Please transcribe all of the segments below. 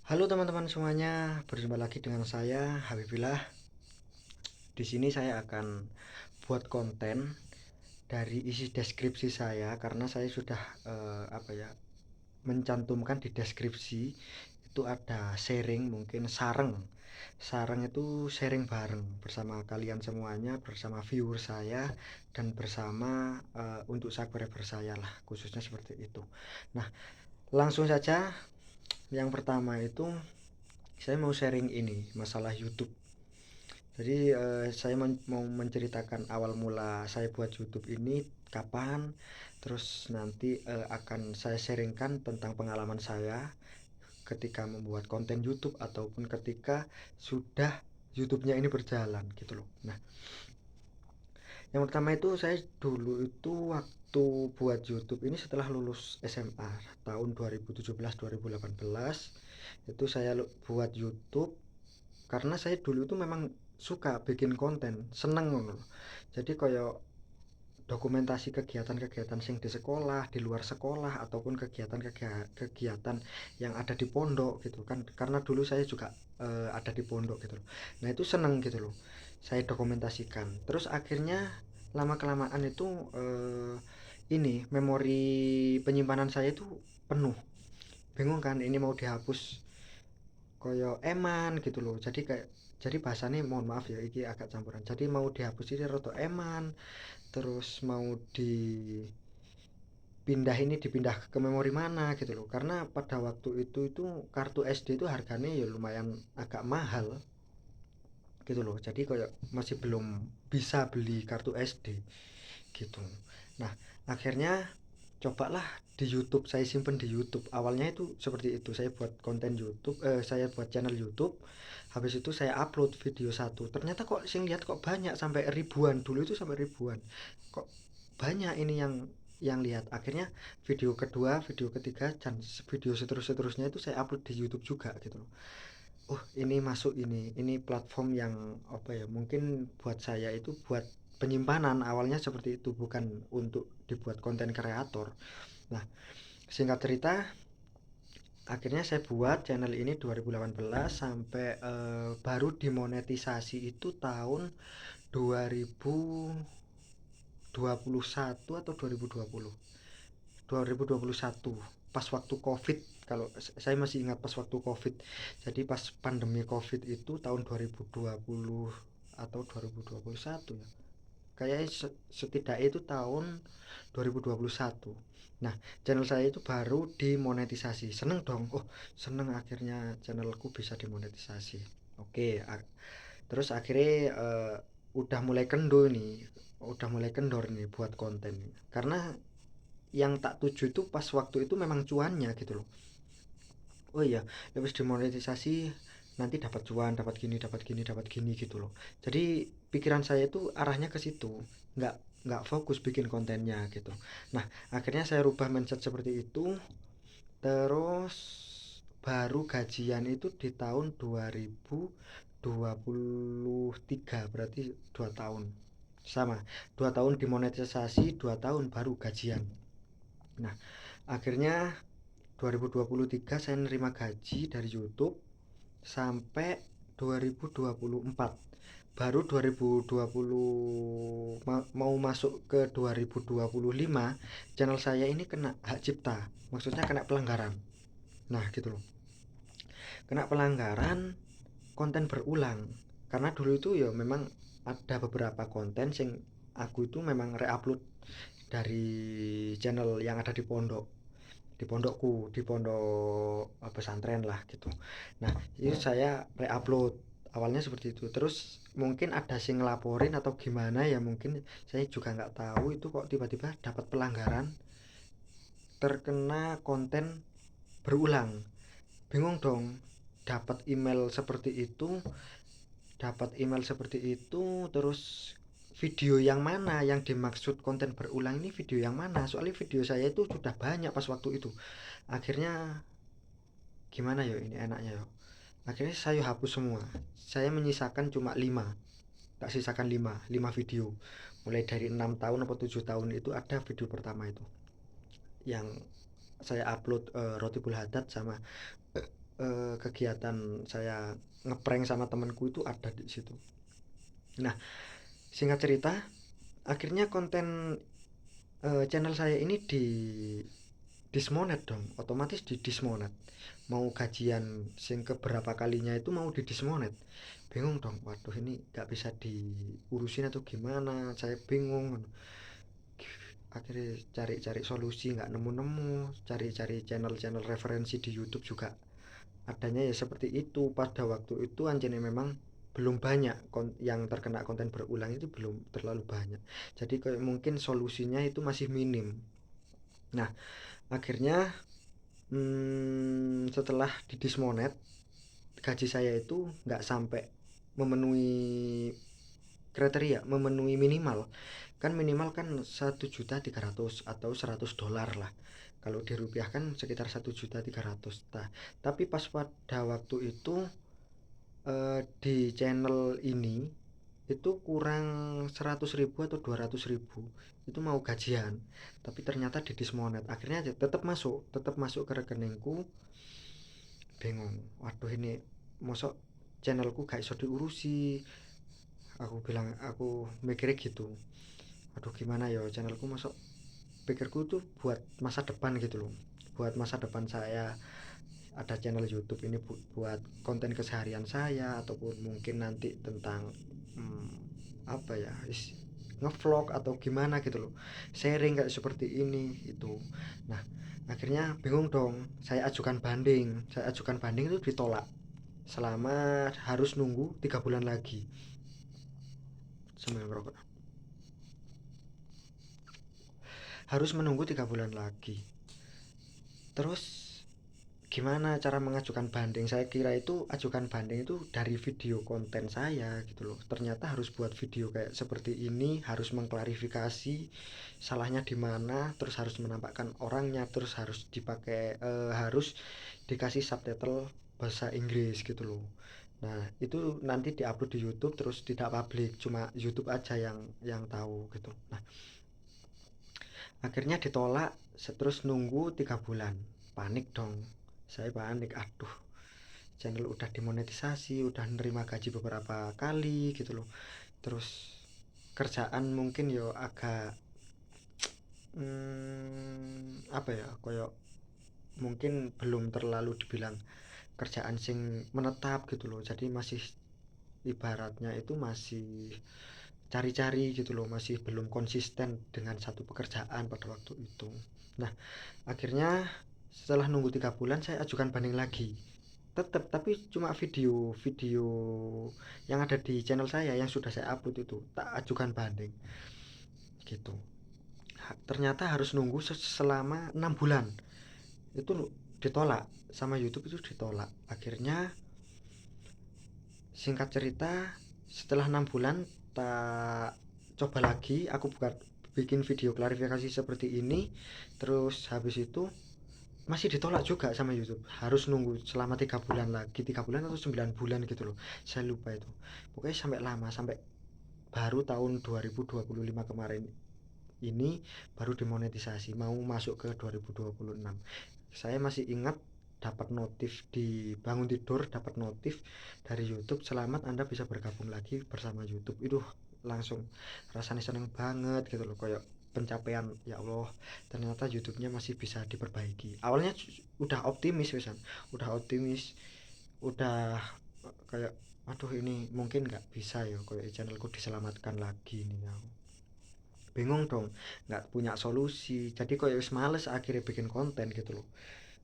Halo teman-teman semuanya, berjumpa lagi dengan saya Habibillah. Di sini saya akan buat konten dari isi deskripsi saya karena saya sudah mencantumkan di deskripsi itu ada sharing, mungkin sareng. Sareng itu sharing bareng bersama kalian semuanya, bersama viewer saya dan bersama untuk subscriber saya lah, khususnya seperti itu. Nah, langsung saja yang pertama itu saya mau sharing ini masalah YouTube. Jadi saya mau menceritakan awal mula saya buat YouTube ini kapan, terus nanti akan saya sharingkan tentang pengalaman saya ketika membuat konten YouTube ataupun ketika sudah YouTube-nya ini berjalan gitu loh. Nah, yang pertama itu saya dulu itu waktu buat YouTube ini setelah lulus SMA tahun 2017-2018 itu saya buat YouTube karena saya dulu itu memang suka bikin konten, seneng ngono. Jadi kayak dokumentasi kegiatan-kegiatan sing di sekolah, di luar sekolah ataupun kegiatan yang ada di pondok gitu kan. Karena dulu saya juga ada di pondok gitu loh. Nah, itu seneng gitu loh. Saya dokumentasikan. Terus akhirnya lama kelamaan itu ini memori penyimpanan saya itu penuh. Bingung kan ini mau dihapus koyo eman gitu loh, jadi bahasanya mohon maaf ya iki agak campuran, jadi mau dihapus ini roto eman, terus mau dipindah ke memori mana gitu loh, karena pada waktu itu kartu SD itu harganya ya lumayan agak mahal gitu loh, jadi kayak masih belum bisa beli kartu SD gitu. Nah, akhirnya cobalah di YouTube, saya simpen di YouTube. Awalnya itu seperti itu, saya buat konten YouTube, saya buat channel YouTube. Habis itu saya upload video satu. Ternyata kok sing lihat kok banyak sampai ribuan, dulu itu sampai ribuan. Kok banyak ini yang lihat. Akhirnya video kedua, video ketiga dan video seterusnya itu saya upload di YouTube juga gitu loh. Oh, ini masuk ini platform yang apa ya? Mungkin buat saya itu buat penyimpanan awalnya seperti itu, bukan untuk dibuat konten kreator. Nah, singkat cerita, akhirnya saya buat channel ini 2018 sampai baru dimonetisasi itu tahun 2021 atau 2020. 2021 pas waktu Covid, kalau saya masih ingat pas waktu Covid. Jadi pas pandemi Covid itu tahun 2020 atau 2021 ya. Kayaknya setidaknya itu tahun 2021. Nah, channel saya itu baru dimonetisasi. Seneng dong. Oh, seneng akhirnya channelku bisa dimonetisasi. Oke, terus akhirnya udah mulai kendor nih. Udah mulai kendor nih buat konten. Karena yang tak tuju itu pas waktu itu memang cuannya gitu loh. Oh iya, habis dimonetisasi nanti dapat cuan, dapat gini gitu loh. Jadi pikiran saya itu arahnya ke situ, nggak nggak fokus bikin kontennya gitu. Nah, akhirnya saya rubah mindset seperti itu. Terus baru gajian itu di tahun 2023, berarti 2 tahun. Sama, 2 tahun dimonetisasi, 2 tahun baru gajian. Nah, akhirnya 2023 saya nerima gaji dari YouTube sampai 2024. Baru 2020 mau masuk ke 2025 channel saya ini kena hak cipta. Maksudnya kena pelanggaran. Nah, gitu loh. Kena pelanggaran konten berulang. Karena dulu itu ya memang ada beberapa konten sing aku itu memang reupload dari channel yang ada di pondokku, di pondok pesantren lah gitu. Nah, itu saya reupload awalnya seperti itu. Terus mungkin ada sing ngelaporin atau gimana ya, mungkin saya juga nggak tahu itu kok tiba-tiba dapat pelanggaran, terkena konten berulang. Bingung dong, dapat email seperti itu, terus video yang mana yang dimaksud konten berulang ini, video yang mana, soalnya video saya itu sudah banyak pas waktu itu. Akhirnya gimana ya ini enaknya ya, akhirnya saya hapus semua, saya menyisakan cuma 5, tak sisakan 5 video mulai dari 6 tahun atau 7 tahun. Itu ada video pertama itu yang saya upload Roti Haddad sama kegiatan saya ngeprank sama temanku itu ada di situ. Nah, singkat cerita, akhirnya konten channel saya ini dismonet dong, otomatis di dismonet. Mau gajian sing keberapa kalinya itu mau di dismonet. Bingung dong, waduh ini gak bisa diurusin atau gimana, saya bingung. Akhirnya cari-cari solusi nggak nemu-nemu, cari-cari channel-channel referensi di YouTube juga adanya ya seperti itu. Pada waktu itu anjene memang belum banyak yang terkena konten berulang, itu belum terlalu banyak, jadi kayak mungkin solusinya itu masih minim. Nah, akhirnya setelah di dismonet, gaji saya itu nggak sampai memenuhi kriteria, memenuhi minimal. Kan minimal kan 1.300.000 atau $100 lah, kalau dirupiahkan sekitar 1.300.000. Nah, tapi pas pada waktu itu di channel ini itu kurang 100.000 atau 200.000, itu mau gajian, tapi ternyata di dismonet. Akhirnya tetap masuk ke rekeningku. Bingung, waduh ini mosok channelku gak iso diurusi. Aku mikirnya gitu, aduh gimana ya channelku, mosok pikirku tuh buat masa depan gitu loh, buat masa depan saya ada channel YouTube ini buat konten keseharian saya, ataupun mungkin nanti tentang hmm, apa ya, ngevlog atau gimana gitu loh, sharing kayak seperti ini itu. Nah, akhirnya bingung dong, saya ajukan banding itu ditolak, selama harus nunggu 3 bulan lagi. Sambil ngerokok, harus menunggu 3 bulan lagi. Terus gimana cara mengajukan banding? Saya kira itu ajukan banding itu dari video konten saya gitu loh, ternyata harus buat video kayak seperti ini, harus mengklarifikasi salahnya di mana, terus harus menampakkan orangnya, terus harus dikasih subtitle bahasa Inggris gitu loh. Nah, itu nanti diupload di YouTube, terus tidak publik, cuma YouTube aja yang tahu gitu. Nah, akhirnya ditolak. Terus nunggu 3 bulan, panik dong, saya panik, aduh channel udah dimonetisasi, udah nerima gaji beberapa kali gitu loh. Terus kerjaan mungkin yo agak apa ya, koyo mungkin belum terlalu dibilang kerjaan sing menetap gitu loh, jadi masih ibaratnya itu masih cari-cari gitu loh, masih belum konsisten dengan satu pekerjaan pada waktu itu. Nah, akhirnya setelah nunggu 3 bulan saya ajukan banding lagi, tetap, tapi cuma video-video yang ada di channel saya yang sudah saya upload itu tak ajukan banding gitu. Ternyata harus nunggu selama 6 bulan, itu ditolak sama YouTube, itu ditolak. Akhirnya singkat cerita, setelah 6 bulan tak coba lagi, aku bikin video klarifikasi seperti ini. Terus habis itu masih ditolak juga sama YouTube, harus nunggu selama 3 bulan lagi, 3 bulan atau 9 bulan gitu loh, saya lupa itu. Pokoknya sampai lama, sampai baru tahun 2025 kemarin ini baru dimonetisasi, mau masuk ke 2026. Saya masih ingat dapat notif di bangun tidur, dapat notif dari YouTube, selamat Anda bisa bergabung lagi bersama YouTube. Itu langsung rasanya seneng banget gitu loh, kayak pencapaian, ya Allah ternyata YouTube-nya masih bisa diperbaiki. Awalnya udah optimis wisan, udah kayak aduh ini mungkin nggak bisa ya kayak channelku diselamatkan lagi nih ya. Bingung dong, nggak punya solusi, jadi kayak wis males akhirnya bikin konten gitu loh,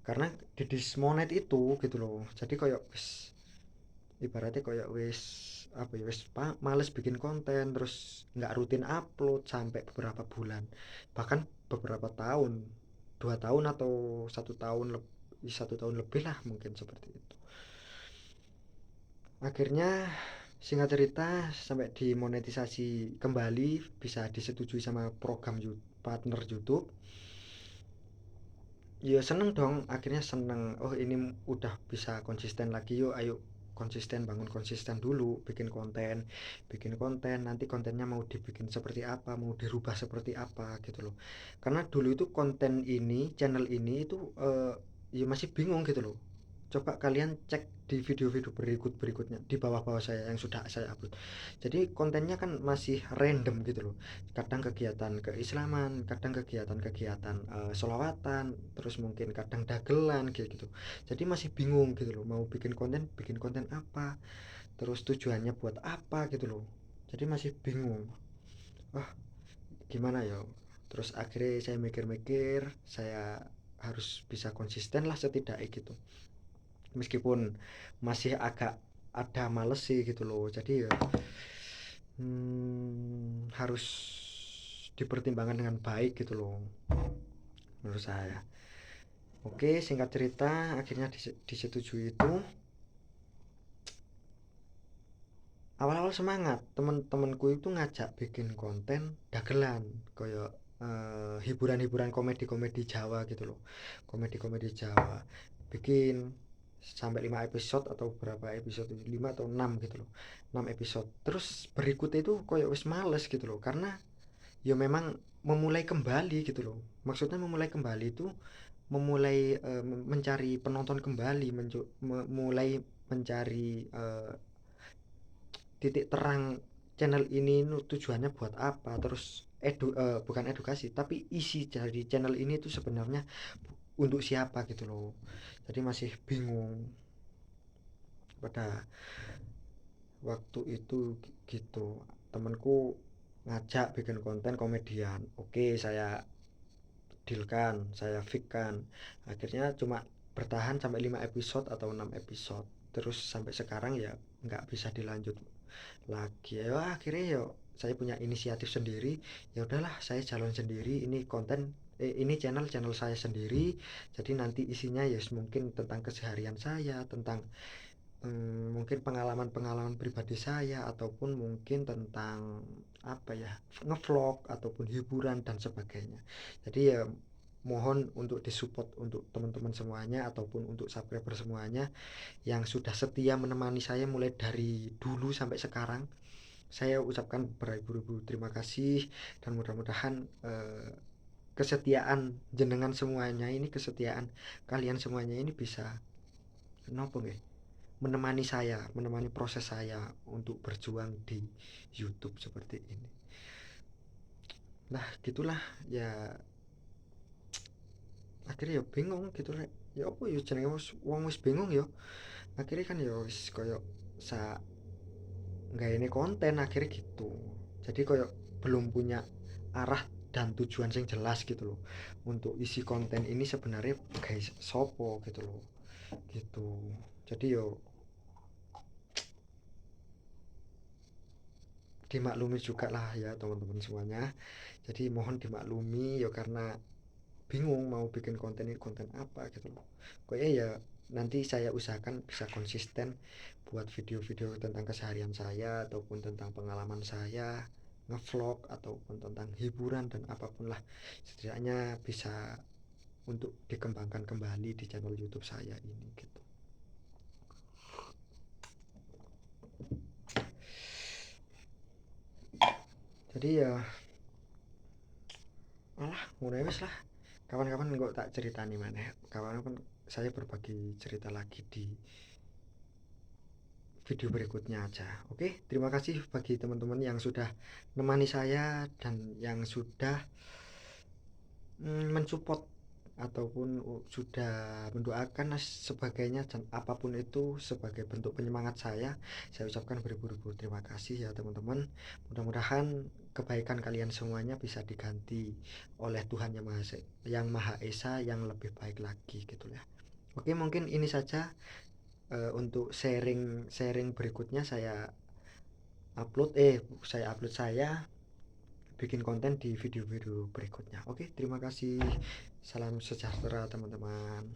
karena di dismonet itu gitu loh. Jadi kayak wis ibaratnya kayak wis apa ya, wis males bikin konten, terus nggak rutin upload sampai beberapa bulan, bahkan beberapa tahun, 2 tahun atau 1 tahun lebih lah mungkin seperti itu. Akhirnya singkat cerita sampai dimonetisasi kembali, bisa disetujui sama program partner YouTube. Ya seneng dong, akhirnya seneng, oh ini udah bisa konsisten lagi, yuk ayo konsisten, bangun konsisten dulu, bikin konten, nanti kontennya mau dibikin seperti apa, mau dirubah seperti apa gitu loh. Karena dulu itu konten ini, channel ini itu ya masih bingung gitu loh, coba kalian cek di video-video berikutnya di bawah-bawah saya yang sudah saya upload. Jadi kontennya kan masih random gitu loh, kadang kegiatan keislaman, kadang kegiatan-kegiatan sholawatan, terus mungkin kadang dagelan kayak gitu. Jadi masih bingung gitu loh, mau bikin konten apa, terus tujuannya buat apa gitu loh. Jadi masih bingung, wah gimana ya. Terus akhirnya saya mikir-mikir, saya harus bisa konsisten lah setidaknya gitu, meskipun masih agak ada males sih gitu loh. Jadi ya harus dipertimbangkan dengan baik gitu loh menurut saya. Oke, singkat cerita akhirnya disetujui itu. Awal-awal semangat temen-temenku itu ngajak bikin konten dagelan kayak hiburan-hiburan komedi-komedi Jawa gitu loh, komedi-komedi Jawa, bikin sampai 5 episode atau berapa episode, 5 atau 6 gitu loh, 6 episode. Terus berikutnya itu kayak wis males gitu loh, karena ya memang memulai kembali gitu loh. Maksudnya memulai kembali itu memulai mencari penonton kembali, mulai mencari titik terang channel ini tujuannya buat apa, terus bukan edukasi tapi isi dari channel ini itu sebenarnya untuk siapa gitu loh. Jadi masih bingung pada waktu itu gitu. Temanku ngajak bikin konten komedian, oke saya dealkan, saya fixkan. Akhirnya cuma bertahan sampai 5 episode atau 6 episode, terus sampai sekarang ya nggak bisa dilanjut lagi. Ya akhirnya ya saya punya inisiatif sendiri, ya udahlah saya jalan sendiri, ini konten ini channel saya sendiri. Jadi nanti isinya ya mungkin tentang keseharian saya, tentang mungkin pengalaman-pengalaman pribadi saya, ataupun mungkin tentang apa ya, ngevlog ataupun hiburan dan sebagainya. Jadi ya mohon untuk disupport untuk teman-teman semuanya ataupun untuk subscriber semuanya yang sudah setia menemani saya mulai dari dulu sampai sekarang. Saya ucapkan beribu-ribu terima kasih, dan mudah-mudahan kesetiaan jenengan semuanya ini, kesetiaan kalian semuanya ini bisa nopo nggih, menemani saya, menemani proses saya untuk berjuang di YouTube seperti ini. Nah, gitulah ya, akhirnya ya bingung gitu rek. Ya apa ya jenenge wong wis bingung ya. Akhirnya kan ya wis koyo sa nggak ini konten akhirnya gitu. Jadi koyo belum punya arah dan tujuan yang jelas gitu loh. Untuk isi konten ini sebenarnya guys sopo gitu loh. Gitu. Jadi yo dimaklumi juga lah ya teman-teman semuanya. Jadi mohon dimaklumi ya, karena bingung mau bikin konten ini konten apa gitu loh. Kayaknya ya nanti saya usahakan bisa konsisten buat video-video tentang keseharian saya ataupun tentang pengalaman saya, ngevlog ataupun tentang hiburan dan apapun lah, setidaknya bisa untuk dikembangkan kembali di channel YouTube saya ini gitu. Jadi ya alah ngono wis lah, kawan-kawan kok tak ceritani mana, kawan-kawan saya berbagi cerita lagi di video berikutnya aja. Oke, terima kasih bagi teman-teman yang sudah menemani saya dan yang sudah mensupport ataupun sudah mendoakan sebagainya, dan apapun itu sebagai bentuk penyemangat saya ucapkan beribu-ribu terima kasih ya teman-teman. Mudah-mudahan kebaikan kalian semuanya bisa diganti oleh Tuhan yang Maha Esa yang lebih baik lagi gitu ya. Oke, mungkin ini saja untuk sharing berikutnya saya upload saya bikin konten di video-video berikutnya. Oke, terima kasih. Salam sejahtera teman-teman.